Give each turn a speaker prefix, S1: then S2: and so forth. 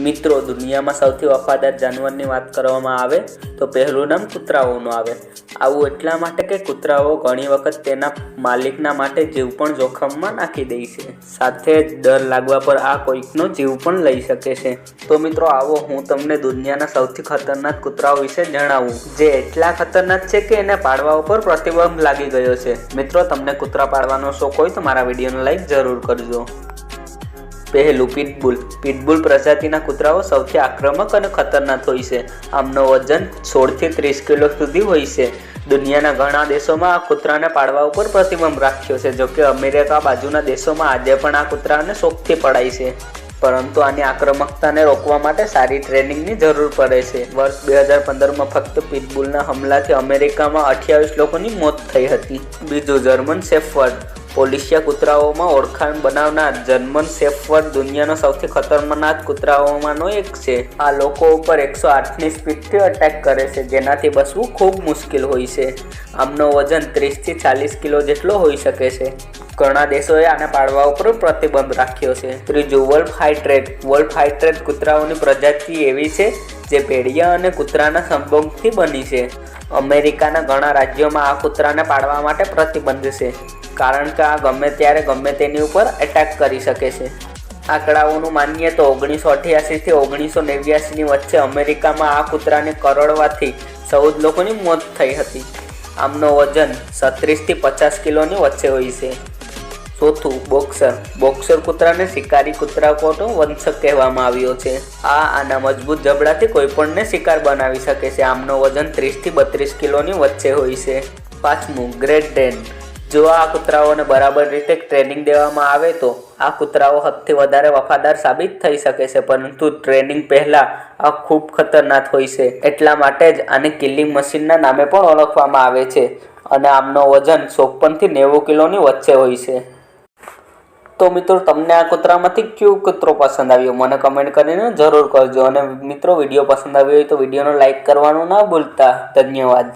S1: મિત્રો, દુનિયામાં સૌથી વફાદાર જાનવરની વાત કરવામાં આવે તો પહેલું નામ કૂતરાઓનું આવે। આવું એટલા માટે કે કૂતરાઓ ઘણી વખત તેના માલિકના માટે જીવ પણ જોખમમાં નાખી દે છે, સાથે જ ડર લાગવા પર આ કોઈકનો જીવ પણ લઈ શકે છે। તો મિત્રો, આવો હું તમને દુનિયાના સૌથી ખતરનાક કૂતરાઓ વિશે જણાવું, જે એટલા ખતરનાક છે કે એને પાળવા ઉપર પ્રતિબંધ લાગી ગયો છે। મિત્રો, તમને કૂતરા પાળવાનો શોખ હોય તો મારા વિડીયોને લાઈક જરૂર કરજો। પહેલું, પિટબુલ। પિટબુલ પ્રજાતિના કૂતરાઓ સૌથી આક્રમક અને ખતરનાક હોય છે। આમનો વજન 16 થી 30 કિલો સુધી હોય છે। દુનિયાના ઘણા દેશોમાં આ કૂતરાને પાળવા ઉપર પ્રતિબંધ રાખ્યો છે। જોકે અમેરિકા બાજુના દેશોમાં આજે પણ આ કૂતરાને શોખથી પડાય છે, પરંતુ આની આક્રમકતાને રોકવા માટે સારી ટ્રેનિંગની જરૂર પડે છે। વર્ષ 2015માં ફક્ત પિટબુલના હુમલાથી અમેરિકામાં 28 લોકોની મોત થઈ હતી। બીજું, જર્મન શેફર્ડ। પોલિશિયા કૂતરાઓમાં ઓળખાણ બનાવનાર જર્મન શેફર્ડ દુનિયાનો સૌથી ખતરનાક કૂતરાઓમાંનો એક છે। આ લોકો ઉપર 108ની સ્પીડથી અટેક કરે છે, જેનાથી બચવું ખૂબ મુશ્કેલ હોય છે। આમનો વજન 30 થી 40 કિલો જેટલો હોઈ શકે છે। ઘણા દેશોએ આને પાળવા ઉપર પ્રતિબંધ રાખ્યો છે। ત્રીજું, વોલ્ફ હાઇટ્રેટ। વોલ્ફ હાઇટ્રેટ કૂતરાઓની પ્રજાતિ એવી છે જે ભેડિયા અને કૂતરાના સંભોગથી બની છે। અમેરિકાના ઘણા રાજ્યોમાં આ કૂતરાને પાળવા માટે પ્રતિબંધ છે, કારણ કે આ ગમે ત્યારે ગમે તેની ઉપર એટેક કરી શકે છે। આંકડાઓનું માનીએ તો 1988 થી 1989ની વચ્ચે અમેરિકામાં આ કૂતરાને કરડવાથી 14 લોકોની મોત થઈ હતી। આમનો વજન 36 થી 50 કિલોની વચ્ચે હોય છે। ચોથું, બોક્સર। બોક્સર કૂતરાને શિકારી કૂતરાઓનો વંશજ કહેવામાં આવ્યો છે। આના મજબૂત જબડાથી કોઈપણને શિકાર બનાવી શકે છે। આમનો વજન 30 થી 32 કિલોની વચ્ચે હોય છે। પાંચમું, ગ્રેટ ડેન। જો આ કૂતરાઓને બરાબર રીતે ટ્રેનિંગ દેવામાં આવે તો આ કૂતરાઓ હદથી વધારે વફાદાર સાબિત થઈ શકે છે, પરંતુ ટ્રેનિંગ પહેલાં આ ખૂબ ખતરનાક હોય છે। એટલા માટે જ આને કિલિંગ મશીનના નામે પણ ઓળખવામાં આવે છે, અને આમનો વજન 54 થી 90 કિલોની વચ્ચે હોય છે। તો મિત્રો, તમને આ કૂતરામાંથી કયો કૂતરો પસંદ આવ્યો મને કમેન્ટ કરીને જરૂર કરજો, અને મિત્રો, વિડીયો પસંદ આવ્યો હોય તો વિડીયોને લાઈક કરવાનું ના ભૂલતા। ધન્યવાદ।